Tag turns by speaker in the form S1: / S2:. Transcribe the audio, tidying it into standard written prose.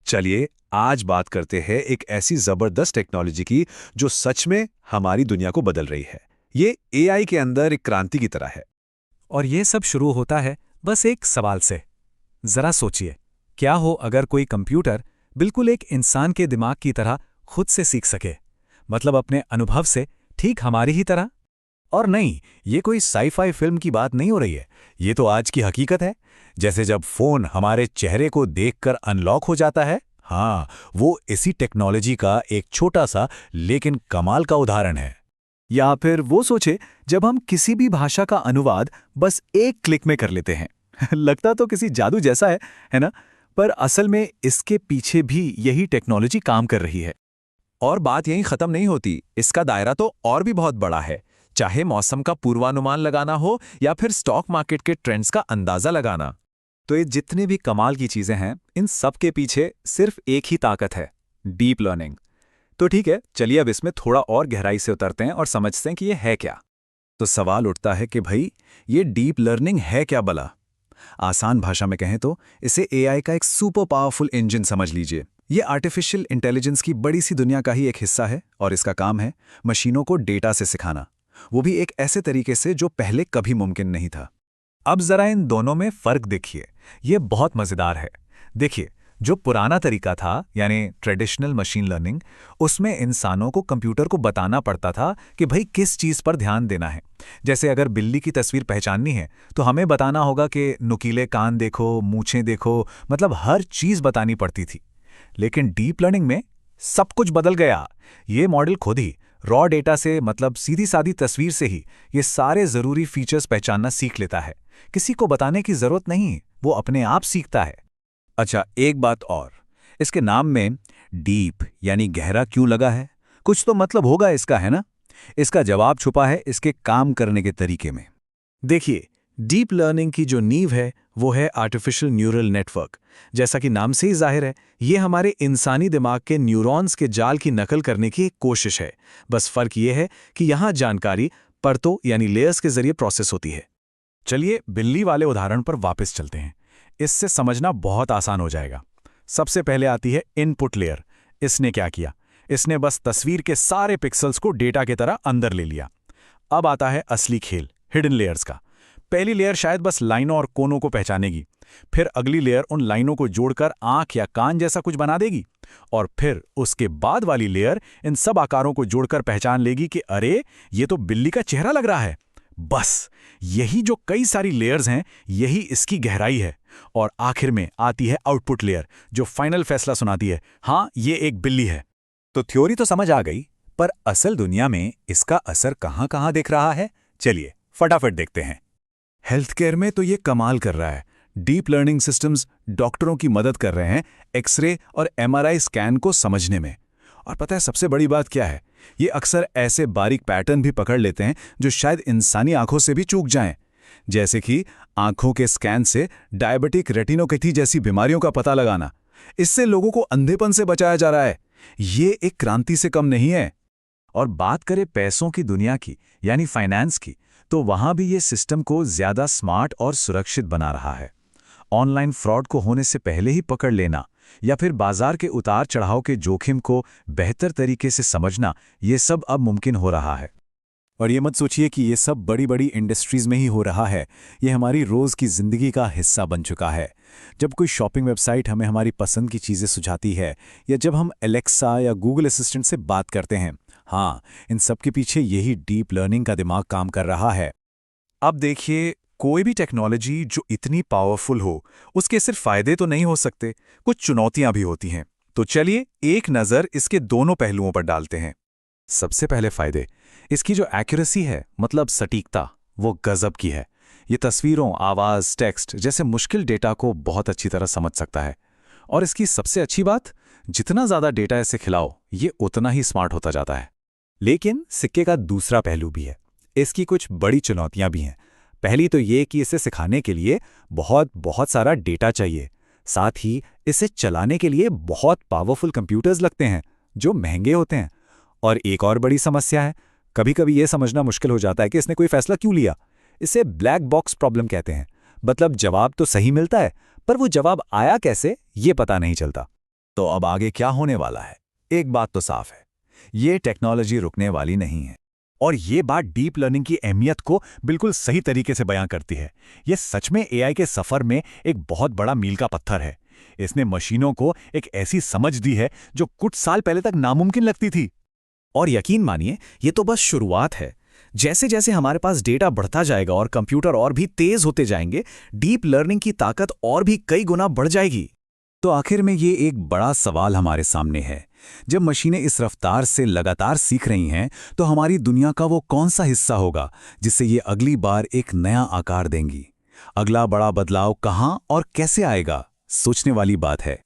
S1: चलिए आज बात करते हैं एक ऐसी जबरदस्त टेक्नोलॉजी की जो सच में हमारी दुनिया को बदल रही है। ये एआई के अंदर एक क्रांति की तरह है।
S2: और ये सब शुरू होता है बस एक सवाल से। जरा सोचिए, क्या हो अगर कोई कंप्यूटर बिल्कुल एक इंसान के दिमाग की तरह खुद से सीख सके, मतलब अपने अनुभव से, ठीक हमारी ही तरह।
S3: और नहीं, ये कोई साई-फाई फिल्म की बात नहीं हो रही है। ये तो आज की हकीकत है। जैसे जब फोन हमारे चेहरे को देखकर अनलॉक हो जाता है। हाँ, वो इसी टेक्नोलॉजी का एक छोटा सा लेकिन कमाल का उदाहरण है।
S4: या फिर वो सोचे जब हम किसी भी भाषा का अनुवाद बस एक क्लिक में कर लेते हैं। लगता तो किसी जादू जैसा है ना? पर असल में इसके पीछे भी यही टेक्नोलॉजी काम कर रही है।
S3: और बात यहीं खत्म नहीं होती, इसका दायरा तो और भी बहुत बड़ा है। चाहे मौसम का पूर्वानुमान लगाना हो या फिर स्टॉक मार्केट के ट्रेंड्स का अंदाजा लगाना।
S2: तो ये जितने भी कमाल की चीजें हैं, इन सब के पीछे सिर्फ एक ही ताकत है, डीप लर्निंग। तो ठीक है, चलिए अब इसमें थोड़ा और गहराई से उतरते हैं और समझते हैं कि ये है क्या।
S4: तो सवाल उठता है कि भाई, ये डीप लर्निंग है क्या भला? आसान भाषा में कहें तो इसे एआई का एक सुपर पावरफुल इंजन समझ लीजिए। ये आर्टिफिशियल इंटेलिजेंस की बड़ी सी दुनिया का ही एक हिस्सा है और इसका काम है मशीनों को डेटा से सिखाना, वो भी एक ऐसे तरीके से जो पहले कभी मुमकिन नहीं था।
S2: अब जरा इन दोनों में फर्क देखिए, ये बहुत मजेदार है। देखिए, जो पुराना तरीका था यानी ट्रेडिशनल मशीन लर्निंग, उसमें इंसानों को कंप्यूटर को बताना पड़ता था कि भाई किस चीज़ पर ध्यान देना है। जैसे अगर बिल्ली की तस्वीर पहचाननी है तो हमें बताना होगा कि नुकीले कान देखो, मूछें देखो, मतलब हर चीज़ बतानी पड़ती थी। लेकिन डीप लर्निंग में सब कुछ बदल गया। ये मॉडल खुद ही रॉ डेटा से, मतलब सीधी सादी तस्वीर से ही ये सारे ज़रूरी फीचर्स पहचानना सीख लेता है। किसी को बताने की ज़रूरत नहीं, वो अपने आप सीखता है।
S4: अच्छा, एक बात और, इसके नाम में डीप यानी गहरा क्यों लगा है? कुछ तो मतलब होगा इसका, है ना? इसका जवाब छुपा है इसके काम करने के तरीके में। देखिए, डीप लर्निंग की जो नींव है वो है आर्टिफिशियल न्यूरल नेटवर्क। जैसा कि नाम से ही जाहिर है, ये हमारे इंसानी दिमाग के न्यूरॉन्स के जाल की नकल करने की एक कोशिश है। बस फर्क ये है कि यहाँ जानकारी परतों यानी लेयर्स के जरिए प्रोसेस होती है।
S2: चलिए बिल्ली वाले उदाहरण पर वापस चलते हैं, इससे समझना बहुत आसान हो जाएगा। सबसे पहले आती है इनपुट लेयर। इसने क्या किया? इसने बस तस्वीर के सारे पिक्सल्स को डेटा की तरह अंदर ले लिया। अब आता है असली खेल, हिडन लेयर्स का। पहली लेयर शायद बस लाइनों और कोनों को पहचानेगी, फिर अगली लेयर उन लाइनों को जोड़कर आंख या कान जैसा कुछ बना देगी, और फिर उसके बाद वाली लेयर इन सब आकारों को जोड़कर पहचान लेगी कि अरे, ये तो बिल्ली का चेहरा लग रहा है। बस यही जो कई सारी लेयर्स हैं, यही इसकी गहराई है। और आखिर में आती है आउटपुट लेयर, जो फाइनल फैसला सुनाती है, हाँ, ये एक बिल्ली है।
S3: तो थ्योरी तो समझ आ गई, पर असल दुनिया में इसका असर कहाँ-कहाँ दिख रहा है? चलिए फटाफट देखते हैं।
S4: हेल्थ केयर में तो ये कमाल कर रहा है। डीप लर्निंग सिस्टम्स डॉक्टरों की मदद कर रहे हैं एक्सरे और एमआरआई स्कैन को समझने में। और पता है सबसे बड़ी बात क्या है? ये अक्सर ऐसे बारीक पैटर्न भी पकड़ लेते हैं जो शायद इंसानी आंखों से भी चूक जाएं। जैसे कि आंखों के स्कैन से डायबिटिक रेटिनोपैथी जैसी बीमारियों का पता लगाना। इससे लोगों को अंधेपन से बचाया जा रहा है। ये एक क्रांति से कम नहीं है।
S2: और बात करें पैसों की दुनिया की, यानी फाइनेंस की, तो वहां भी ये सिस्टम को ज्यादा स्मार्ट और सुरक्षित बना रहा है। ऑनलाइन फ्रॉड को होने से पहले ही पकड़ लेना या फिर बाजार के उतार चढ़ाव के जोखिम को बेहतर तरीके से समझना, ये सब अब मुमकिन हो रहा है।
S4: और ये मत सोचिए कि ये सब बड़ी बड़ी इंडस्ट्रीज में ही हो रहा है। ये हमारी रोज़ की ज़िंदगी का हिस्सा बन चुका है। जब कोई शॉपिंग वेबसाइट हमें हमारी पसंद की चीज़ें सुझाती है, या जब हम एलेक्सा या गूगल असिस्टेंट से बात करते हैं, हाँ, इन सब के पीछे यही डीप लर्निंग का दिमाग काम कर रहा है।
S2: अब देखिए, कोई भी टेक्नोलॉजी जो इतनी पावरफुल हो, उसके सिर्फ फायदे तो नहीं हो सकते, कुछ चुनौतियां भी होती हैं। तो चलिए एक नज़र इसके दोनों पहलुओं पर डालते हैं। सबसे पहले फायदे, इसकी जो एक्यूरेसी है, मतलब सटीकता, वो गजब की है। ये तस्वीरों, आवाज़, टेक्स्ट जैसे मुश्किल डेटा को बहुत अच्छी तरह समझ सकता है। और इसकी सबसे अच्छी बात, जितना ज़्यादा डेटा इसे खिलाओ, ये उतना ही स्मार्ट होता जाता है।
S3: लेकिन सिक्के का दूसरा पहलू भी है। इसकी कुछ बड़ी चुनौतियां भी हैं। पहली तो ये कि इसे सिखाने के लिए बहुत सारा डेटा चाहिए। साथ ही इसे चलाने के लिए बहुत पावरफुल कंप्यूटर्स लगते हैं, जो महंगे होते हैं। और एक और बड़ी समस्या है, कभी कभी ये समझना मुश्किल हो जाता है कि इसने कोई फैसला क्यों लिया। इसे ब्लैक बॉक्स प्रॉब्लम कहते हैं। मतलब जवाब तो सही मिलता है, पर वो जवाब आया कैसे, ये पता नहीं चलता। तो अब आगे क्या होने वाला है? एक बात तो साफ है, ये टेक्नोलॉजी रुकने वाली नहीं है।
S2: और ये बात डीप लर्निंग की अहमियत को बिल्कुल सही तरीके से बयां करती है। ये सच में एआई के सफर में एक बहुत बड़ा मील का पत्थर है। इसने मशीनों को एक ऐसी समझ दी है जो कुछ साल पहले तक नामुमकिन लगती थी।
S5: और यकीन मानिए, ये तो बस शुरुआत है। जैसे जैसे हमारे पास डेटा बढ़ता जाएगा और कंप्यूटर और भी तेज होते जाएंगे, डीप लर्निंग की ताकत और भी कई गुना बढ़ जाएगी।
S3: तो आखिर में ये एक बड़ा सवाल हमारे सामने है, जब मशीनें इस रफ्तार से लगातार सीख रही हैं, तो हमारी दुनिया का वो कौन सा हिस्सा होगा जिससे ये अगली बार एक नया आकार देंगी? अगला बड़ा बदलाव कहाँ और कैसे आएगा? सोचने वाली बात है।